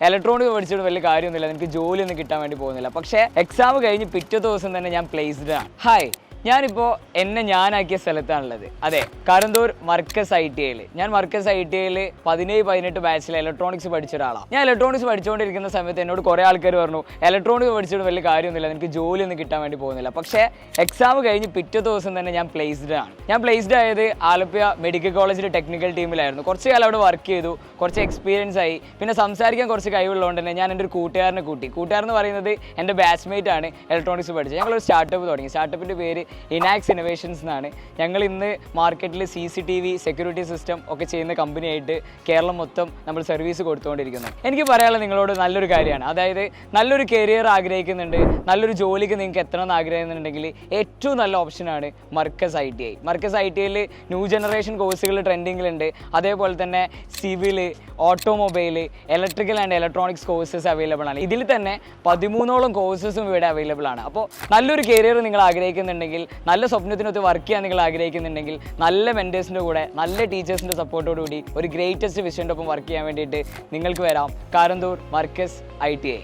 Electronic പഠിച്ചിട്ട് വലിയ കാര്യമൊന്നുമില്ല, എനിക്ക് ജോലിയൊന്നും കിട്ടാൻ വേണ്ടി പോകുന്നില്ല. പക്ഷേ എക്സാം കഴിഞ്ഞ് പിറ്റേ ദിവസം തന്നെ ഞാൻ പ്ലേസ്ഡ് ആണ്. ഹായ്, ഞാനിപ്പോൾ ഞാനാക്കിയ സ്ഥലത്താണുള്ളത്. അതെ, കരന്തൂർ മർക്കസ് ITI. ഞാൻ മർക്കസ് ITI 17-18 ബാച്ചിൽ ഇലക്ട്രോണിക്സ് പഠിച്ച ഒരാളാണ്. ഞാൻ ഇലക്ട്രോണിക്സ് പഠിച്ചുകൊണ്ടിരിക്കുന്ന സമയത്ത് എന്നോട് കുറേ ആൾക്കാർ പറഞ്ഞു ഇലക്ട്രോണിക്സ് പഠിച്ചിട്ട് വലിയ കാര്യമൊന്നുമില്ല, എനിക്ക് ജോലിയൊന്നും കിട്ടാൻ വേണ്ടി പോകുന്നില്ല. പക്ഷേ എക്സാം കഴിഞ്ഞ് പിറ്റേ ദിവസം തന്നെ ഞാൻ പ്ലേസ്ഡ് ആണ്. ഞാൻ പ്ലേസ്ഡ് ആയത് ആലപ്പുഴ മെഡിക്കൽ കോളേജിൽ ടെക്നിക്കൽ ടീമിലായിരുന്നു. കുറച്ച് കാലം അവിടെ വർക്ക് ചെയ്തു, കുറച്ച് എക്സ്പീരിയൻസ് ആയി. പിന്നെ സംസാരിക്കാൻ കുറച്ച് കഴിവുള്ളതുകൊണ്ട് തന്നെ ഞാൻ എൻ്റെ ഒരു കൂട്ടുകാരനെ കൂട്ടുകാരെന്ന് പറയുന്നത് എൻ്റെ ബാച്ച്മേറ്റ് ആണ്, ഇലക്ട്രോണിക്സ് പഠിച്ചത്. ഞങ്ങളൊരു സ്റ്റാർട്ടപ്പ് തുടങ്ങി. സ്റ്റാർട്ടപ്പിൻ്റെ പേര് ഇനാക്സ് ഇന്നോവേഷൻസ് എന്നാണ്. ഞങ്ങൾ ഇന്ന് മാർക്കറ്റിൽ CCTV സെക്യൂരിറ്റി സിസ്റ്റം ഒക്കെ ചെയ്യുന്ന കമ്പനിയായിട്ട് കേരളം മൊത്തം നമ്മൾ സർവീസ് കൊടുത്തുകൊണ്ടിരിക്കുന്നത്. എനിക്ക് പറയാനുള്ളത് നിങ്ങളോട് നല്ലൊരു കാര്യമാണ്. അതായത് നല്ലൊരു കരിയർ ആഗ്രഹിക്കുന്നുണ്ട്, നല്ലൊരു ജോലിക്ക് നിങ്ങൾക്ക് എത്തണമെന്ന് ആഗ്രഹിക്കുന്നുണ്ടെങ്കിൽ ഏറ്റവും നല്ല ഓപ്ഷനാണ് Markaz ITI. Markaz ITI new generation കോഴ്സുകൾ ട്രെൻഡിങ്ങിലുണ്ട്. അതേപോലെ തന്നെ civil, automobile, electrical and electronics courses available ആണ്. ഇതിൽ തന്നെ 13ഓളം കോഴ്സസും ഇവിടെ അവൈലബിൾ ആണ്. അപ്പോൾ നല്ലൊരു കരിയർ നിങ്ങൾ ആഗ്രഹിക്കുന്നുണ്ടെങ്കിൽ, നല്ല സ്വപ്നത്തിനൊത്ത് വർക്ക് ചെയ്യാൻ നിങ്ങൾ ആഗ്രഹിക്കുന്നുണ്ടെങ്കിൽ, നല്ല മെൻറ്റേഴ്സിൻ്റെ കൂടെ നല്ല ടീച്ചേഴ്സിൻ്റെ സപ്പോർട്ടോടുകൂടി ഒരു ഗ്രേറ്റസ്റ്റ് വിഷൻ്റെ ഒപ്പം വർക്ക് ചെയ്യാൻ വേണ്ടിയിട്ട് നിങ്ങൾക്ക് വരാം കരന്തൂർ മർക്കസ് ITI.